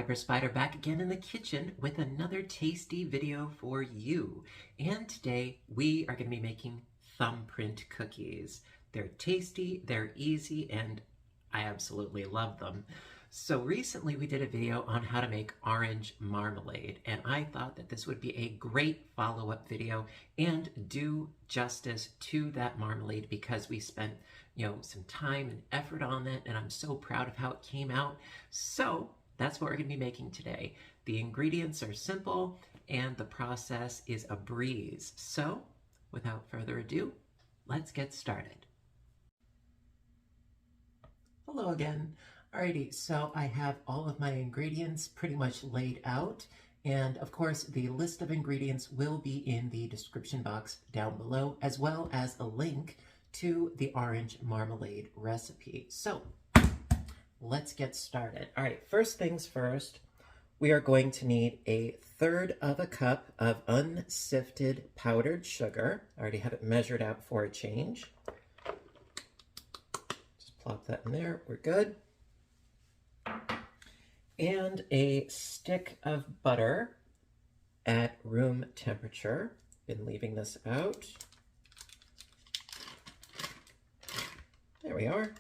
subscriber Spider back again in the kitchen with another tasty video for you. And today we are going to be making thumbprint cookies. They're tasty, they're easy, and I absolutely love them. So recently we did a video on how to make orange marmalade, and I thought that this would be a great follow-up video and do justice to that marmalade because we spent some time and effort on it, and I'm so proud of how it came out. So that's what we're going to be making today. The ingredients are simple and the process is a breeze. So without further ado, let's get started. Hello again. Alrighty, so I have all of my ingredients pretty much laid out, and of course the list of ingredients will be in the description box down below, as well as a link to the orange marmalade recipe. So let's get started. All right, first things first, we are going to need 1/3 cup of unsifted powdered sugar. I already have it measured out for a change. Just plop that in there, we're good. And a stick of butter at room temperature. Been leaving this out. There we are.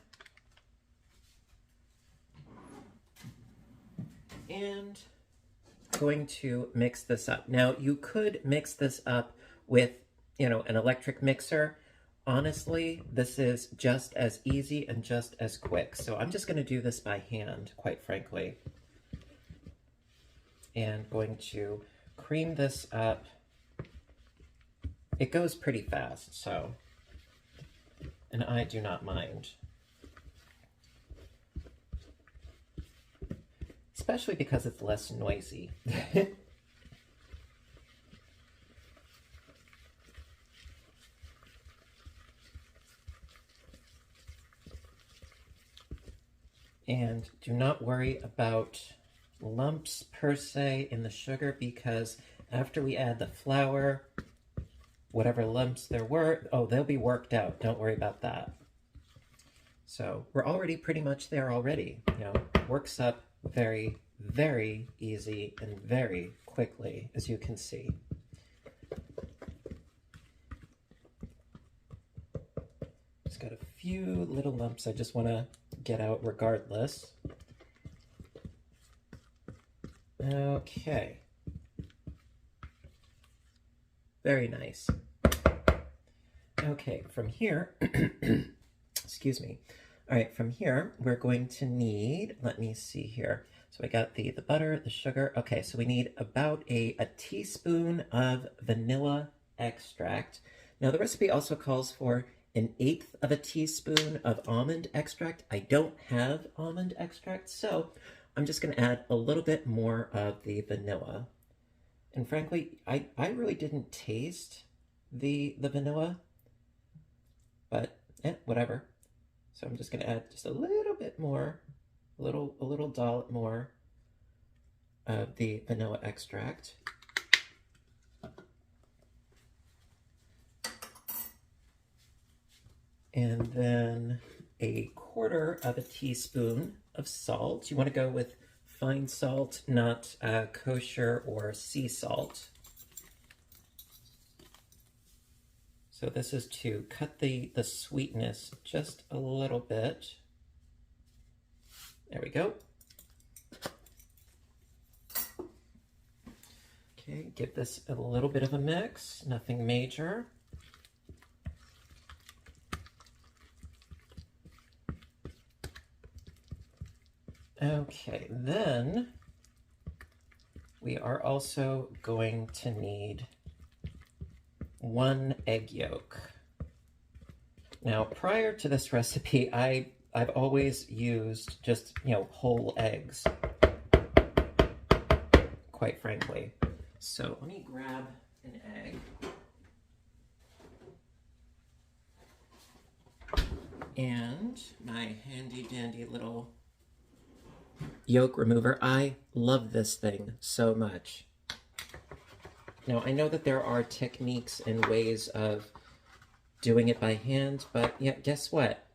And going to mix this up. Now you could mix this up with, an electric mixer. Honestly, this is just as easy and just as quick. So I'm just going to do this by hand, quite frankly. And going to cream this up. It goes pretty fast, so, and I do not mind. Especially because it's less noisy. And do not worry about lumps per se in the sugar, because after we add the flour, whatever lumps there were, they'll be worked out. Don't worry about that. So we're already pretty much there already. Works up very, very easy and very quickly, as you can see. Just got a few little lumps I just want to get out regardless. Okay. Very nice. Okay, from here, excuse me. All right, from here, we're going to need, let me see here. So I got the butter, the sugar. Okay, so we need about a teaspoon of vanilla extract. Now, the recipe also calls for 1/8 teaspoon of almond extract. I don't have almond extract, so I'm just going to add a little bit more of the vanilla. And frankly, I really didn't taste the vanilla, but whatever. So I'm just going to add just a little bit more, a little dollop more of the vanilla extract. And then 1/4 teaspoon of salt. You want to go with fine salt, not kosher or sea salt. So this is to cut the sweetness just a little bit. There we go. Okay, give this a little bit of a mix, nothing major. Okay, then we are also going to need 1 egg yolk. Now, prior to this recipe, I've always used just, whole eggs, quite frankly. So let me grab an egg. And my handy dandy little yolk remover. I love this thing so much. Now, I know that there are techniques and ways of doing it by hand, but yeah, guess what?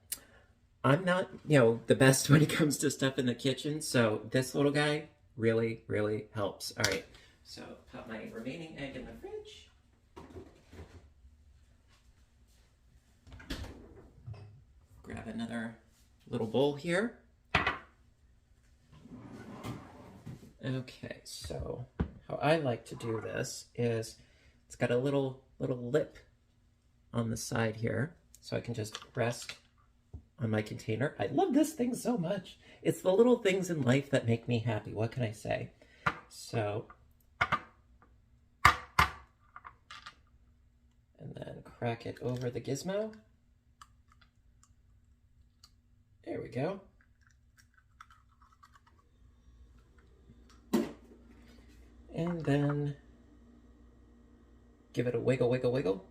I'm not, the best when it comes to stuff in the kitchen, so this little guy, really, really helps. All right, so put my remaining egg in the fridge. Grab another little bowl here. Okay, so how I like to do this is it's got a little lip on the side here, so I can just rest on my container. I love this thing so much. It's the little things in life that make me happy. What can I say? So, and then crack it over the gizmo. There we go. And then give it a wiggle, wiggle, wiggle.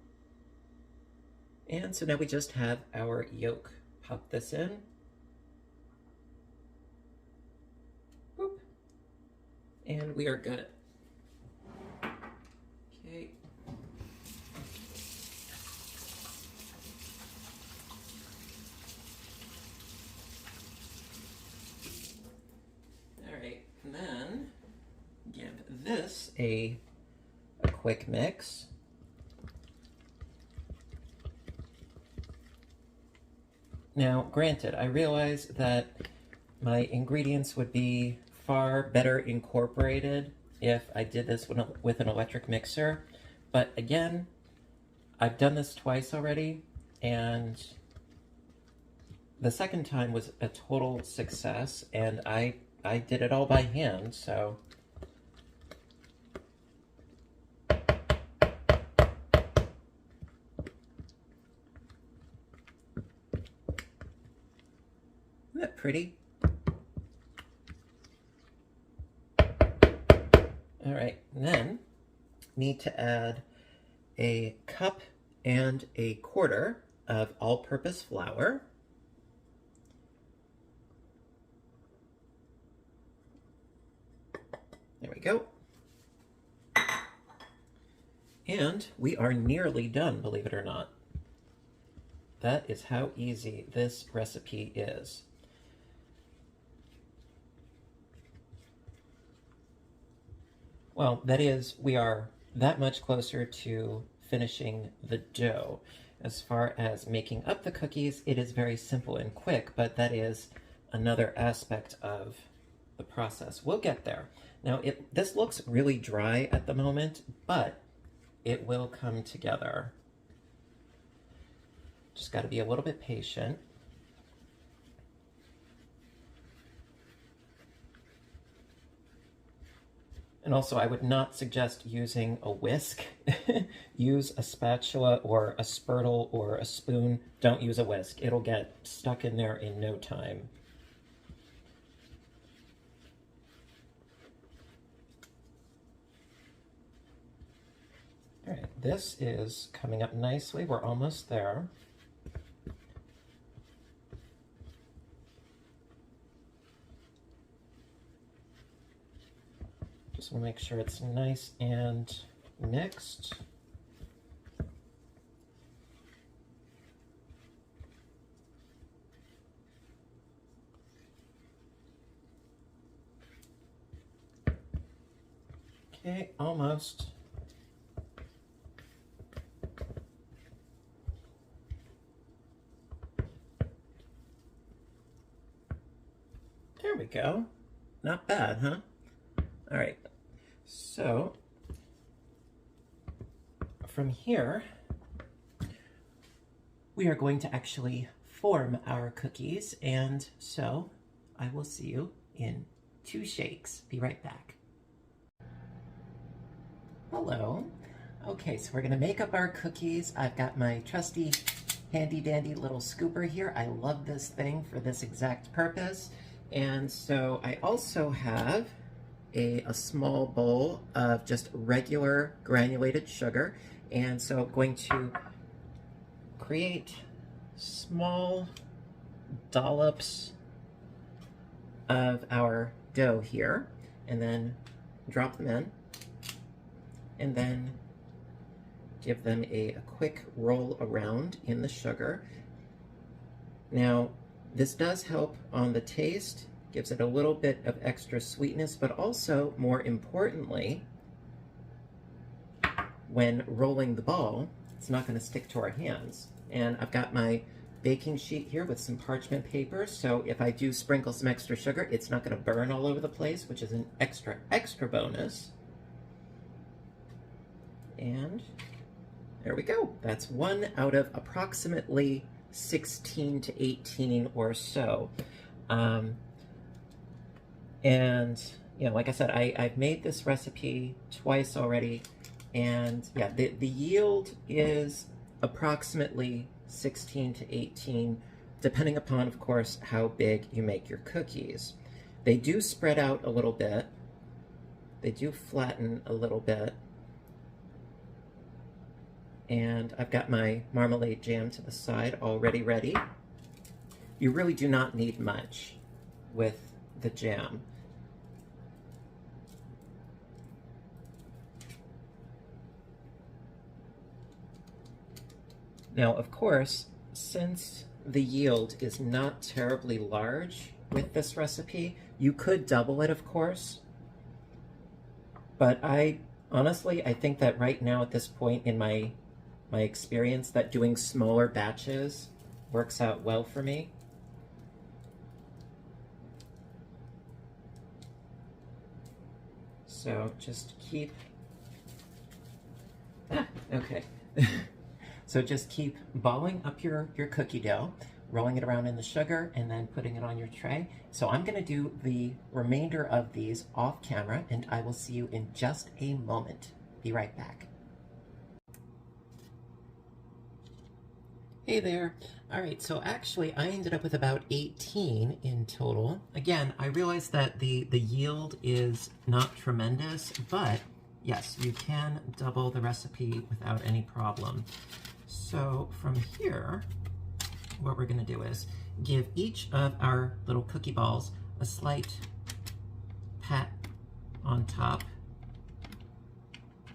And so now we just have our yolk. Pop this in. Boop. And we are good. Okay. All right, and then give this a quick mix. Now, granted, I realize that my ingredients would be far better incorporated if I did this with an electric mixer, but again, I've done this twice already, and the second time was a total success, and I did it all by hand, so... Isn't that pretty? All right, then need to add a cup and a quarter of all-purpose flour. There we go. And we are nearly done, believe it or not. That is how easy this recipe is. Well, that is, we are that much closer to finishing the dough. As far as making up the cookies, it is very simple and quick, but that is another aspect of the process. We'll get there. Now, this looks really dry at the moment, but it will come together. Just got to be a little bit patient. And also, I would not suggest using a whisk. Use a spatula or a spurtle or a spoon. Don't use a whisk. It'll get stuck in there in no time. All right, this is coming up nicely. We're almost there. Just want to make sure it's nice and mixed. Okay, almost. There we go. Not bad, huh? All right. So, from here, we are going to actually form our cookies, and so I will see you in 2 shakes. Be right back. Hello. Okay, so we're gonna make up our cookies. I've got my trusty handy dandy little scooper here. I love this thing for this exact purpose. And so I also have a small bowl of just regular granulated sugar. And so I'm going to create small dollops of our dough here, and then drop them in, and then give them a quick roll around in the sugar. Now, this does help on the taste, Gives it a little bit of extra sweetness, but also, more importantly, when rolling the ball, it's not going to stick to our hands. And I've got my baking sheet here with some parchment paper, so if I do sprinkle some extra sugar, it's not going to burn all over the place, which is an extra bonus. And there we go. That's 1 out of approximately 16 to 18 or so. And, you know, like I said, I've made this recipe twice already, and yeah, the yield is approximately 16 to 18, depending upon, of course, how big you make your cookies. They do spread out a little bit. They do flatten a little bit. And I've got my marmalade jam to the side already ready. You really do not need much with the jam. Now, of course, since the yield is not terribly large with this recipe, you could double it, of course. But honestly, I think that right now at this point in my experience, that doing smaller batches works out well for me. So just keep, okay. So just keep balling up your cookie dough, rolling it around in the sugar, and then putting it on your tray. So I'm gonna do the remainder of these off camera, and I will see you in just a moment. Be right back. Hey there. All right, so actually I ended up with about 18 in total. Again, I realize that the yield is not tremendous, but yes, you can double the recipe without any problem. So from here, what we're gonna do is give each of our little cookie balls a slight pat on top.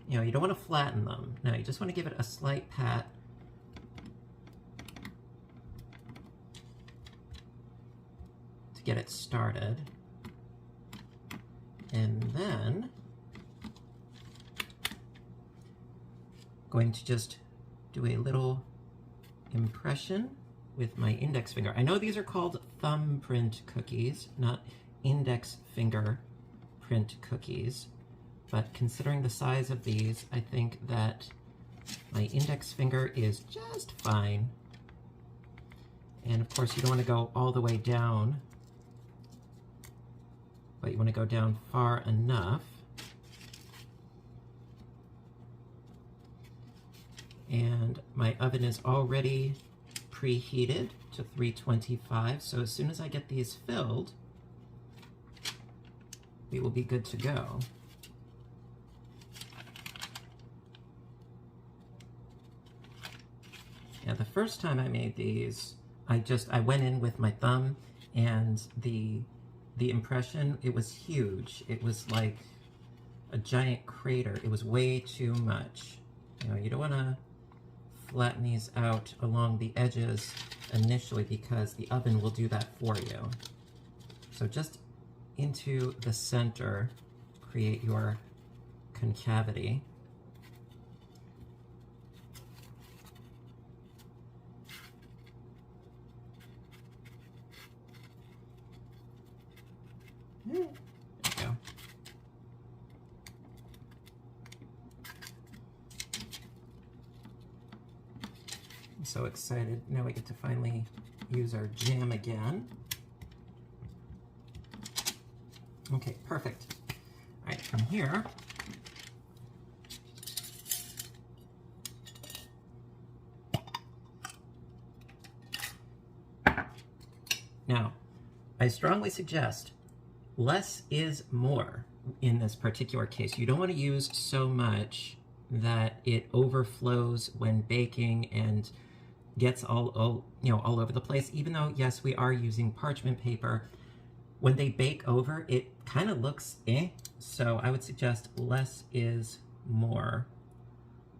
You know, you don't wanna flatten them. No, you just wanna give it a slight pat. To get it started. And then, going to just do a little impression with my index finger. I know these are called thumbprint cookies, not index finger print cookies, but considering the size of these, I think that my index finger is just fine. And of course, you don't want to go all the way down, but you want to go down far enough. And my oven is already preheated to 325, so as soon as I get these filled, we will be good to go. Yeah, the first time I made these, I went in with my thumb, and the impression, it was huge. It was like a giant crater. It was way too much. You know, you don't want to flatten these out along the edges initially because the oven will do that for you. So just into the center, create your concavity. There you go. I'm so excited. Now we get to finally use our jam again. Okay, perfect. All right, from here, now, I strongly suggest less is more in this particular case. You don't want to use so much that it overflows when baking and gets all over the place. Even though, yes, we are using parchment paper, when they bake over, it kind of looks eh. So I would suggest less is more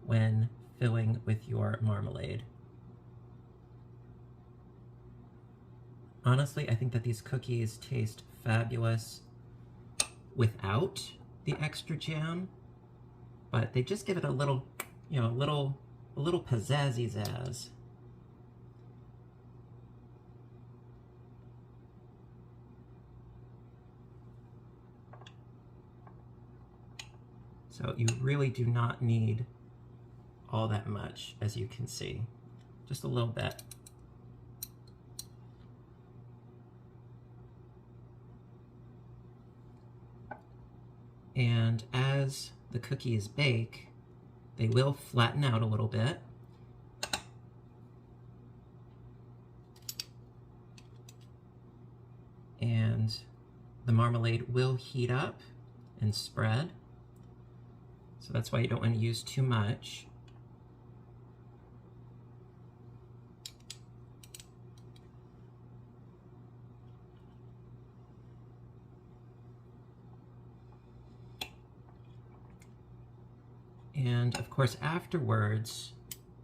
when filling with your marmalade. Honestly, I think that these cookies taste fabulous without the extra jam, but they just give it a little, you know, a little pizzazzy zazz. So you really do not need all that much, as you can see. Just a little bit. And as the cookies bake, they will flatten out a little bit. And the marmalade will heat up and spread. So that's why you don't want to use too much. And of course, afterwards,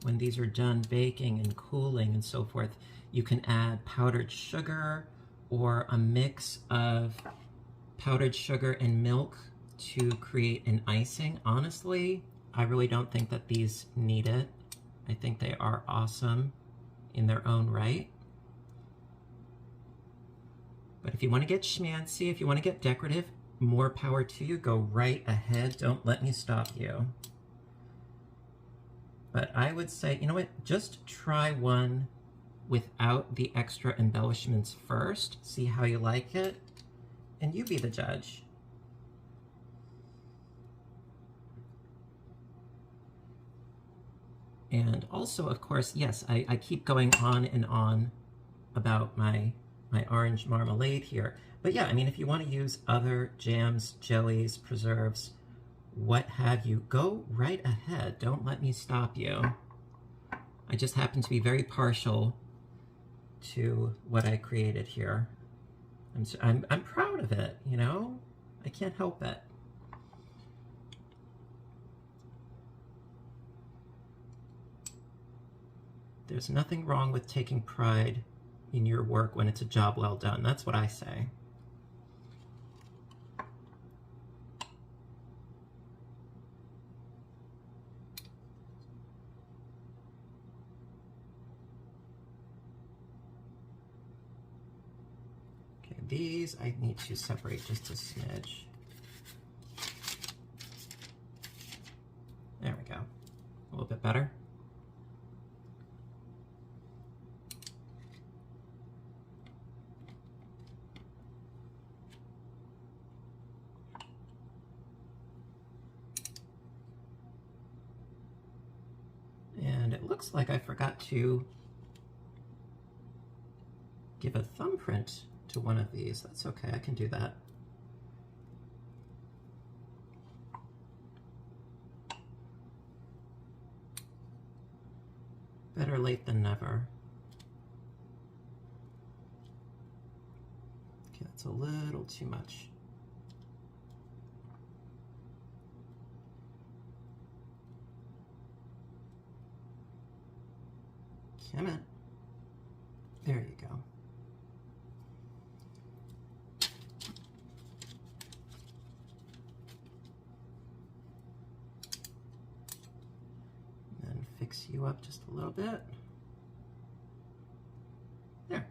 when these are done baking and cooling and so forth, you can add powdered sugar or a mix of powdered sugar and milk to create an icing. Honestly, I really don't think that these need it. I think they are awesome in their own right. But if you want to get schmancy, if you want to get decorative, more power to you. Go right ahead. Don't let me stop you. But I would say, you know what, just try one without the extra embellishments first. See how you like it, and you be the judge. And also, of course, yes, I keep going on and on about my orange marmalade here. But yeah, I mean, if you want to use other jams, jellies, preserves, what have you, go right ahead. Don't let me stop you. I just happen to be very partial to what I created here. I'm proud of it, you know? I can't help it. There's nothing wrong with taking pride in your work when it's a job well done. That's what I say. These I need to separate just a smidge. There we go. A little bit better. And it looks like I forgot to give a thumbprint to one of these. That's okay, I can do that. Better late than never. Okay, that's a little too much. Come on. There you go. Fix you up just a little bit. There.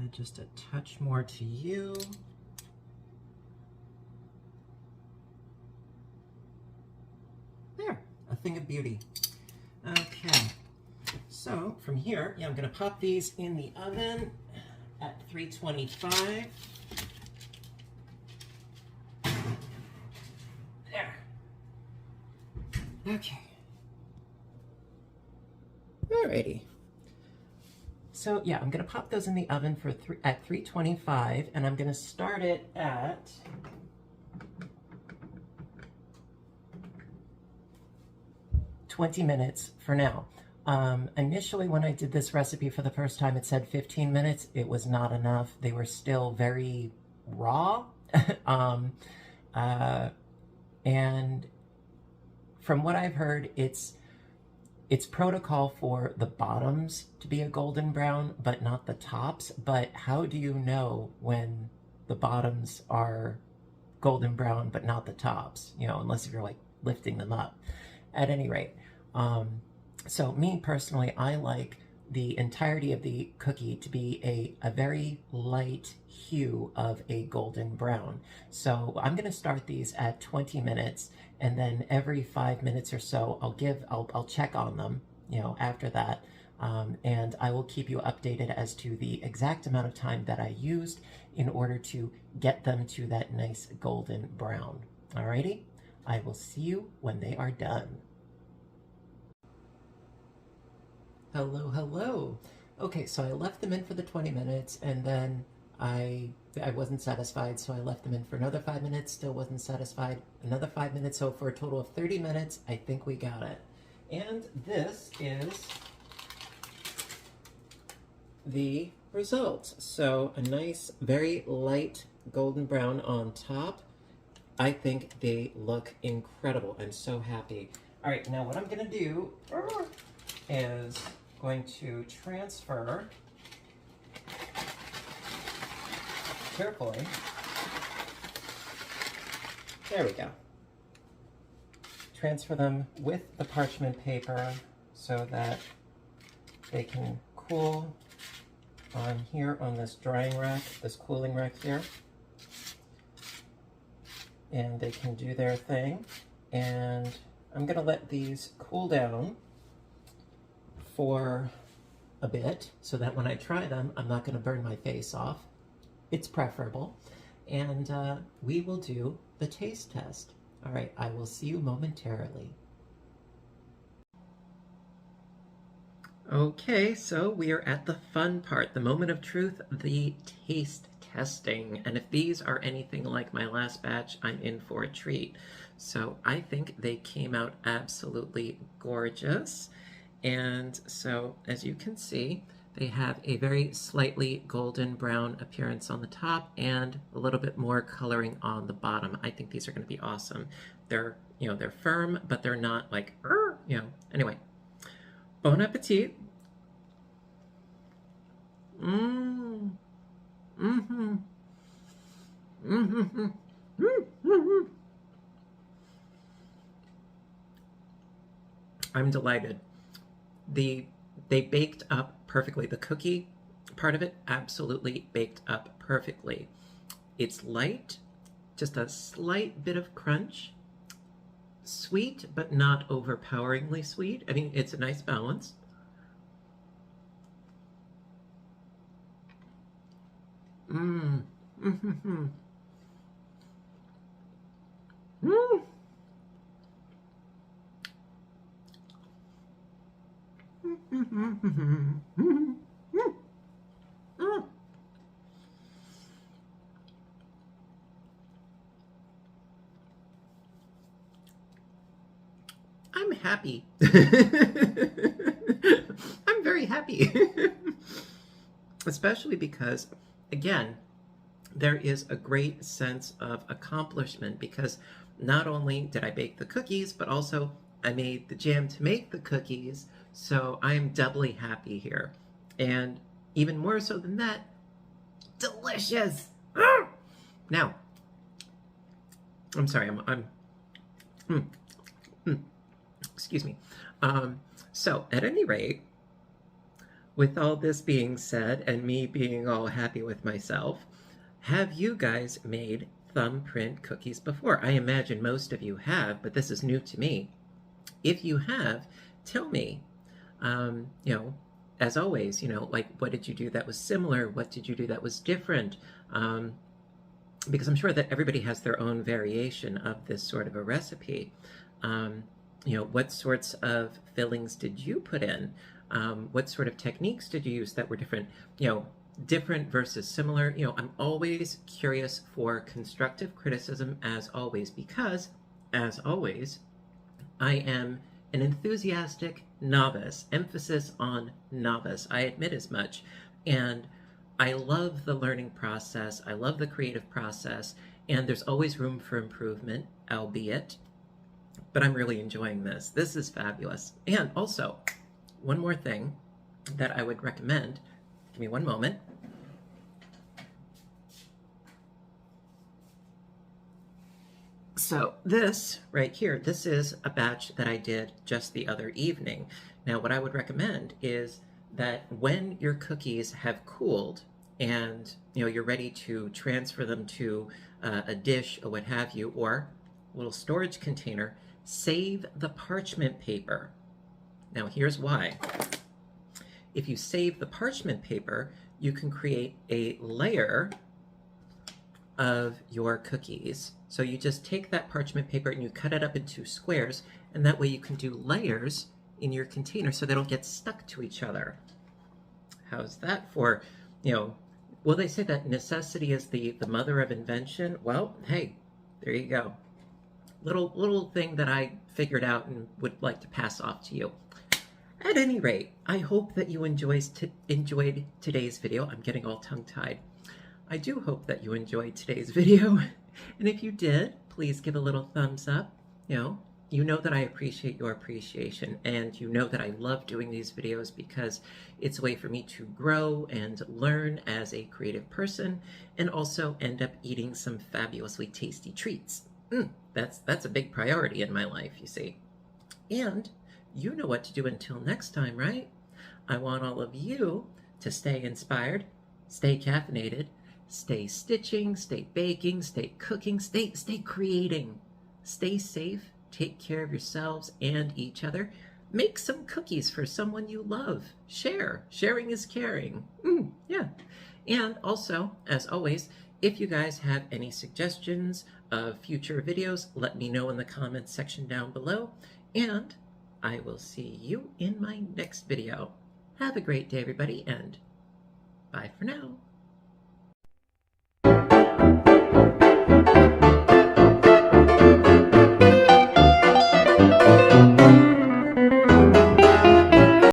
Add just a touch more to you. There, a thing of beauty. Okay, so from here, yeah, I'm gonna pop these in the oven at 325. Okay. Alrighty. So yeah, I'm gonna pop those in the oven for at 325, and I'm gonna start it at 20 minutes for now. Initially, when I did this recipe for the first time, it said 15 minutes. It was not enough. They were still very raw. And from what I've heard, it's it's protocol for the bottoms to be a golden brown, but not the tops. But how do you know when the bottoms are golden brown, but not the tops? You know, unless if you're like lifting them up. At any rate, so me personally, I like the entirety of the cookie to be a very light hue of a golden brown. So I'm going to start these at 20 minutes, and then every 5 minutes or so I'll check on them, you know, after that. And I will keep you updated as to the exact amount of time that I used in order to get them to that nice golden brown. Alrighty, I will see you when they are done. Hello, hello. Okay, so I left them in for the 20 minutes, and then I wasn't satisfied, so I left them in for another 5 minutes, still wasn't satisfied, another 5 minutes, so for a total of 30 minutes, I think we got it. And this is the result. So a nice, very light golden brown on top. I think they look incredible. I'm so happy. All right, now what I'm gonna do is going to transfer carefully. There we go. Transfer them with the parchment paper so that they can cool on here on this drying rack, this cooling rack here. And they can do their thing. And I'm gonna let these cool down for a bit so that when I try them, I'm not gonna burn my face off. It's preferable. And we will do the taste test. All right, I will see you momentarily. Okay, so we are at the fun part, the moment of truth, the taste testing. And if these are anything like my last batch, I'm in for a treat. So I think they came out absolutely gorgeous. And so, as you can see, they have a very slightly golden brown appearance on the top and a little bit more coloring on the bottom. I think these are going to be awesome. They're, you know, they're firm, but they're not like, you know. Anyway, bon appetit. Mmm. Mm-hmm. Mm-hmm. Mm-hmm. I'm delighted. They baked up perfectly. The cookie part of it absolutely baked up perfectly. It's light, just a slight bit of crunch. Sweet, but not overpoweringly sweet. I mean, it's a nice balance. Mmm. Mm-hmm. Mmm. I'm happy. I'm very happy. Especially because, again, there is a great sense of accomplishment because not only did I bake the cookies, but also I made the jam to make the cookies. So I'm doubly happy here. And even more so than that, delicious. Now, I'm sorry, excuse me. So at any rate, with all this being said and me being all happy with myself, have you guys made thumbprint cookies before? I imagine most of you have, but this is new to me. If you have, tell me. You know, as always, you know, like, what did you do that was similar? What did you do that was different? Because I'm sure that everybody has their own variation of this sort of a recipe. You know, what sorts of fillings did you put in? What sort of techniques did you use that were different? You know, different versus similar. You know, I'm always curious for constructive criticism, as always, because, as always, I am an enthusiastic novice, emphasis on novice. I admit as much. And I love the learning process. I love the creative process. And there's always room for improvement, albeit but I'm really enjoying this. This is fabulous. And also, one more thing that I would recommend. Give me one moment. So this right here, this is a batch that I did just the other evening. Now, what I would recommend is that when your cookies have cooled and you're ready to transfer them to a dish or what have you, or a little storage container, save the parchment paper. Now, here's why. If you save the parchment paper, you can create a layer of your cookies. So you just take that parchment paper and you cut it up into squares, and that way you can do layers in your container so they don't get stuck to each other. How's that for, well, they say that necessity is the mother of invention. Well, hey, there you go. Little thing that I figured out and would like to pass off to you. At any rate, I hope that you enjoyed today's video. I'm getting all tongue-tied. I do hope that you enjoyed today's video. And if you did, please give a little thumbs up. You know that I appreciate your appreciation, and you know that I love doing these videos because it's a way for me to grow and learn as a creative person, and also end up eating some fabulously tasty treats. That's a big priority in my life, you see. And you know what to do until next time, right? I want all of you to stay inspired, stay caffeinated, stay stitching, stay baking, stay cooking, stay creating. Stay safe, take care of yourselves and each other. Make some cookies for someone you love. Share. Sharing is caring. Yeah. And also, as always, if you guys have any suggestions of future videos, let me know in the comments section down below. And I will see you in my next video. Have a great day, everybody, and bye for now.